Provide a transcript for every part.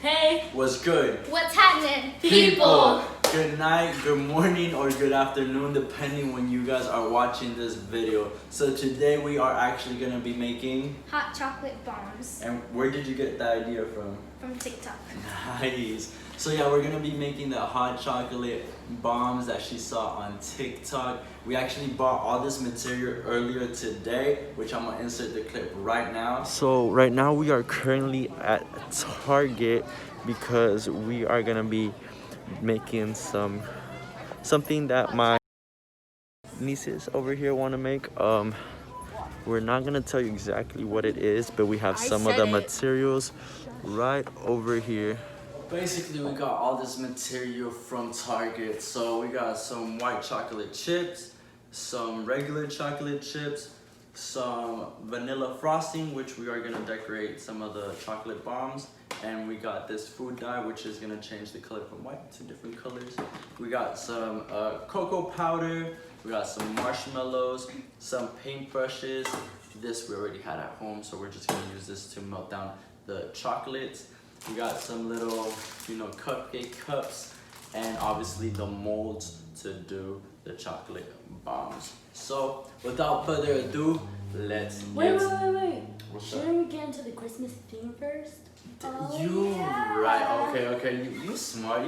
Hey! What's good? What's happening? People! Good night, good morning, or good afternoon, depending when you guys are watching this video. So today we are actually going to be making... hot chocolate bombs. And where did you get that idea from? From TikTok. Nice. So yeah, we're going to be making the hot chocolate bombs that she saw on TikTok. We actually bought all this material earlier today, which I'm going to insert the clip right now. So right now we are currently at Target because we are going to be making something that my nieces over here want to make. We're not gonna tell you exactly what it is, but we have some of the materials right over here. Basically, we got all this material from Target. So we got some white chocolate chips, some regular chocolate chips, some vanilla frosting, which we are gonna decorate some of the chocolate bombs. And we got this food dye, which is gonna change the color from white to different colors. We got some cocoa powder. We got some marshmallows, some paintbrushes. This we already had at home, so we're just gonna use this to melt down the chocolates. We got some little, cupcake cups, and obviously the molds to do the chocolate bombs. So without further ado, let's Wait. What's Shouldn't we get into the Christmas theme first? Right, okay, you smart.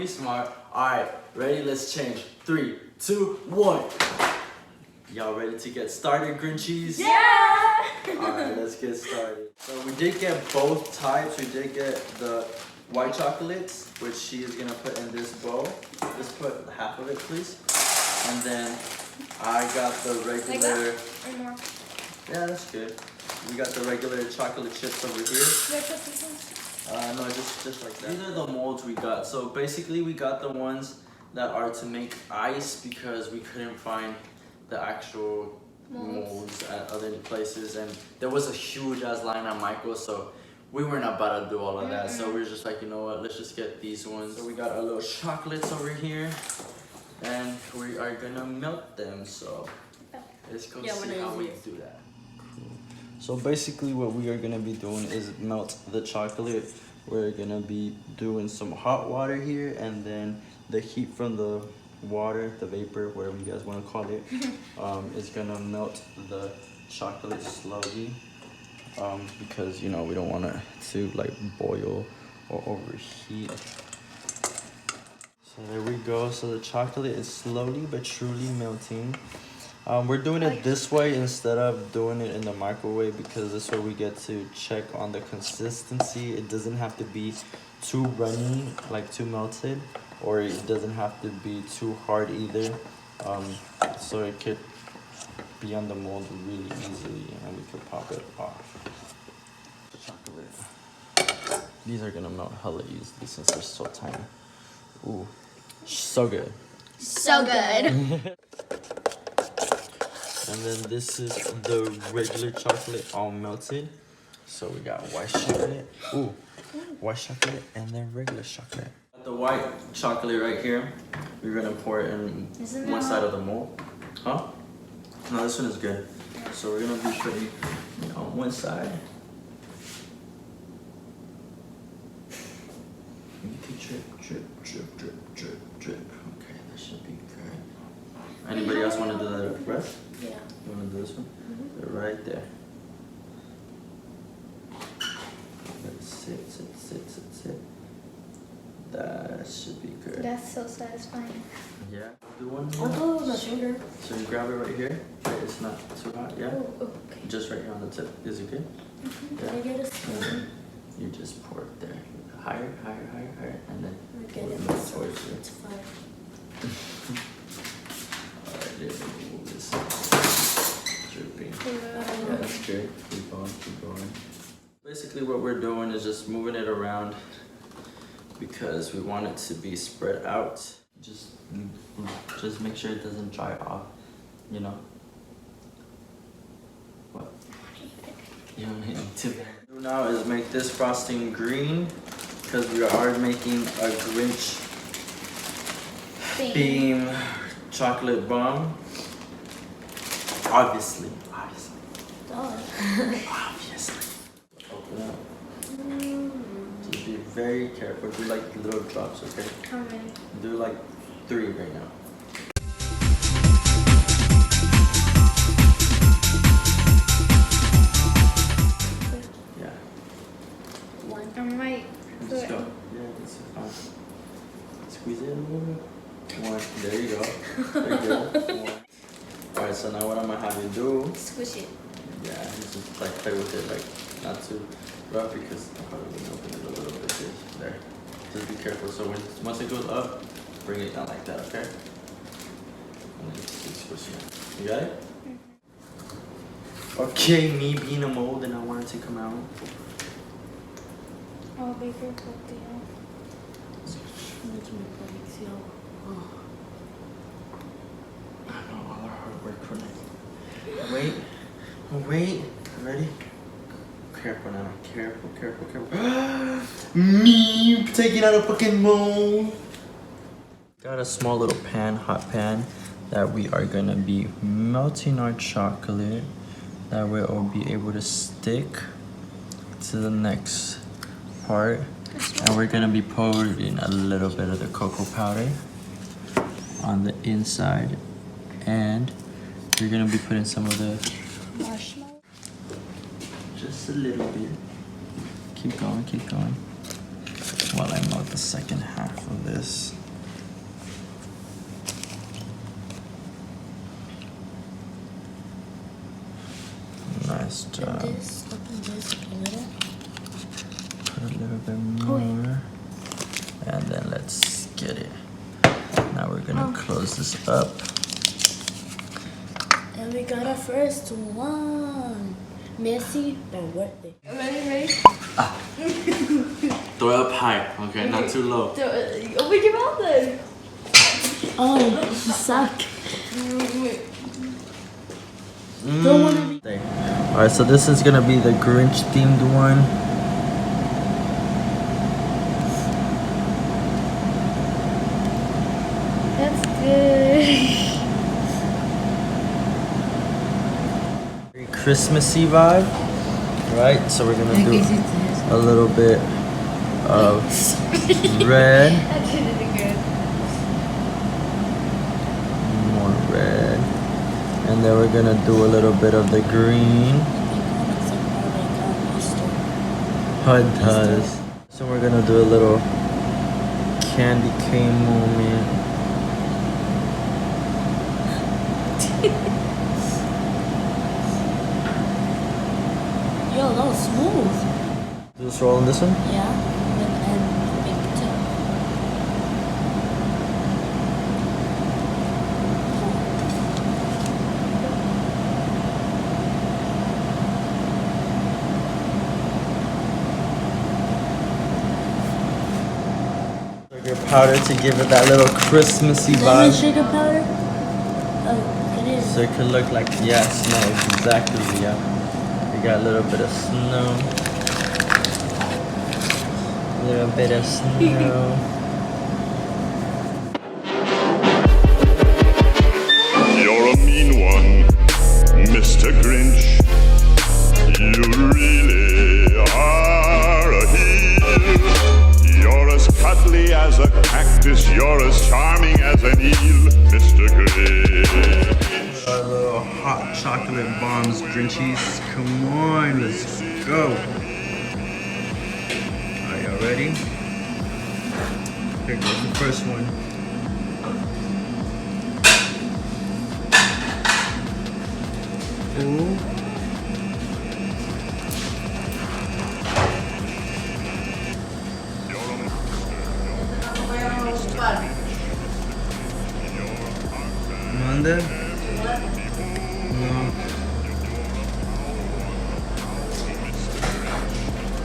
Alright, ready, let's change. 3, 2, 1. Y'all ready to get started, Grinchies? Yeah! Alright, let's get started. So we did get both types. We did get the white chocolates, which she is gonna put in this bowl. Just put half of it, please. And then I got the regular... Or more. Yeah, that's good. We got the regular chocolate chips over here. No, just like that. These are the molds we got. So basically we got the ones that are to make ice because we couldn't find the actual molds at other places, and there was a huge ass line on Michael's, so we weren't about to do all of that. So we were just like, you know what, let's just get these ones. So we got our little chocolates over here, and we are gonna melt them. So let's go see how we do that. So basically what we are going to be doing is melt the chocolate. We're going to be doing some hot water here, and then the heat from the water, the vapor, whatever you guys want to call it, is going to melt the chocolate slowly, because, we don't want it to like boil or overheat. So there we go. So the chocolate is slowly but truly melting. We're doing it this way instead of doing it in the microwave because this way we get to check on the consistency. It doesn't have to be too runny, like too melted, or it doesn't have to be too hard either. So it could be on the mold really easily, and we could pop it off. The chocolate. These are gonna melt hella easily since they're so tiny. Ooh, so good. So good. And then this is the regular chocolate all melted. So we got white chocolate. Ooh, white chocolate and then regular chocolate. The white chocolate right here, we're gonna pour it in one side of the mold. Huh? No, this one is good. So we're gonna be putting it on one side. You can drip. Okay, that should be good. Anybody else want to do that rest? Yeah. You want to do this one? Right there. Let's sit. That should be good. That's so satisfying. Yeah. Do one I'll more. do it with my finger. So you grab it right here. Right, it's not too hot. Yeah. Oh, okay. Just right here on the tip. Is it good? Can I get a spoon? You just pour it there. Higher, and then Okay, move that's towards you. it's fine. Alright, there we move this. Dripping. Yeah, that's good. Keep going. Basically what we're doing is just moving it around because we want it to be spread out. Just make sure it doesn't dry off, What? You don't need to. What we do now is make this frosting green because we are making a Grinch theme chocolate bomb. Obviously. Obviously. Open up. To be very careful. Do like little drops, okay? How many? Do like 3 right now. Yeah. One. I might Just put. go. Yeah, that's fine. Squeeze it a little bit. 1. There you go. Very good. 1. Alright, so now what I'm gonna have you do? Squish it. Yeah, just like play with it, like not too rough because I'm probably gonna open it a little bit. There. Just be careful. So once it goes up, bring it down like that, okay? And then just keep squishing it. You got it? Okay, me being a mold and I want it to come out. Oh, be careful, Theo. I know all our hard work for nothing. Wait. Wait. Ready? Careful now. Careful. Me taking out a fucking mold. Got a small little pan, hot pan, that we are gonna be melting our chocolate. That way it will be able to stick to the next part. And we're gonna be pouring a little bit of the cocoa powder on the inside. And we're gonna be putting some of the Marshmallow. just a little bit. Keep going. While I melt the second half of this. Nice job. Open this a little. Put a little bit more. And then let's get it. Now we're gonna close this up. And we got our first one. Messy, but worth it. Ready? Throw it up high, okay? Not too low. Open your mouth then. Oh, you suck. Don't wanna be. Alright, so this is gonna be the Grinch themed one. That's good. Very Christmassy vibe. Right, so we're gonna do a little bit of red. That's really good. More red. And then we're gonna do a little bit of the green. Oh, it does. So we're gonna do a little candy cane moment. Yo, that was smooth. Just roll on this one? Yeah. And big tip. Sugar powder to give it that little Christmassy Lemon vibe. sugar powder? Oh, it is. So it could look like, yeah, snow, exactly, yeah. We got a little bit of snow. A little bit of snow. You're a mean one, Mr. Grinch. You really are a heel. You're as cuddly as a cactus. You're as charming as an eel, Mr. Grinch. Our little hot chocolate bombs, Grinchies. Come on, let's go. Are y'all ready? Here goes the first one. Ooh. Monday? No.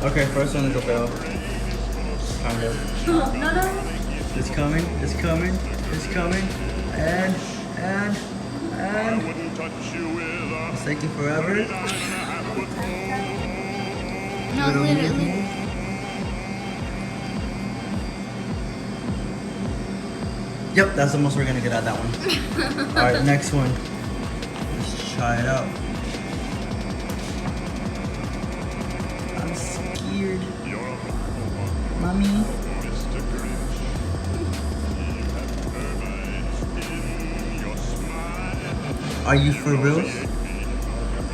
Okay, first one is a fail. Kind of. No. It's coming. And. It's taking forever. No, literally. Yep, that's the most we're gonna get out of that one. Alright, next one. Let's try it out. I'm scared. My mommy? Mr. Grinch, you have termites in your smile. Are you for real?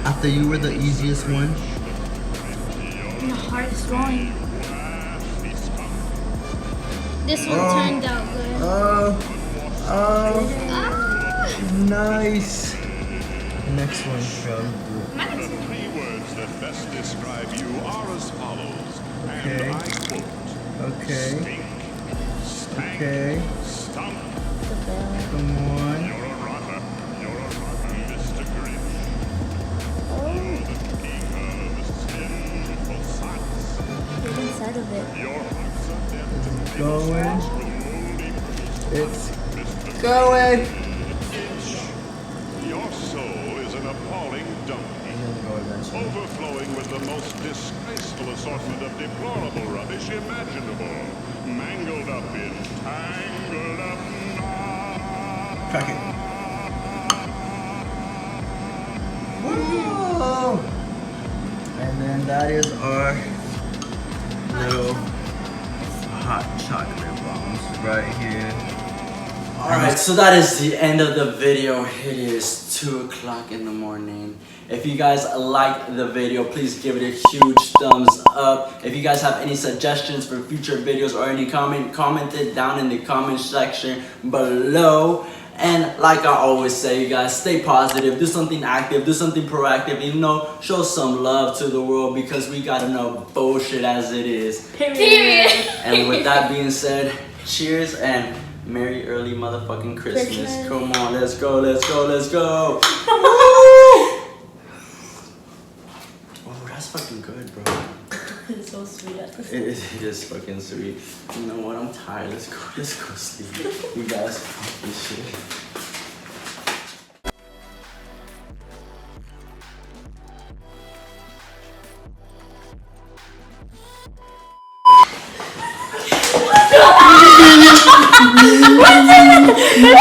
After you were the easiest one? The hardest one. This one turned out good. Oh, Ah! nice. Next one, Shell. The 3 words that best describe you are as follows. Okay. And I quote. Okay. Stink. Stank. Okay. Stunk. Come on. You're a rotter. You're a rotter, Mr. Grinch. You're the king of sinful socks. Get inside of it. Your heart's a death. Going. It's Mr. going. Your soul is an appalling donkey, overflowing with the most disgraceful assortment of deplorable rubbish imaginable, mangled up in tangled up knots. Crack it. Whoa! And then that is our little hot chocolate bombs right here. Alright, so that is the end of the video. It is 2 o'clock in the morning. If you guys like the video, please give it a huge thumbs up. If you guys have any suggestions for future videos or any comment it down in the comment section below. And like I always say, you guys, stay positive, do something active, do something proactive, you know, show some love to the world because we got enough bullshit as it is. Period. And with that being said, cheers and Merry early motherfucking Christmas. Come on, let's go, let's go, let's go. Oh, that's fucking good, bro. It's so sweet. It is fucking sweet. You know what? I'm tired. Let's go sleep. You guys fuck this shit. What's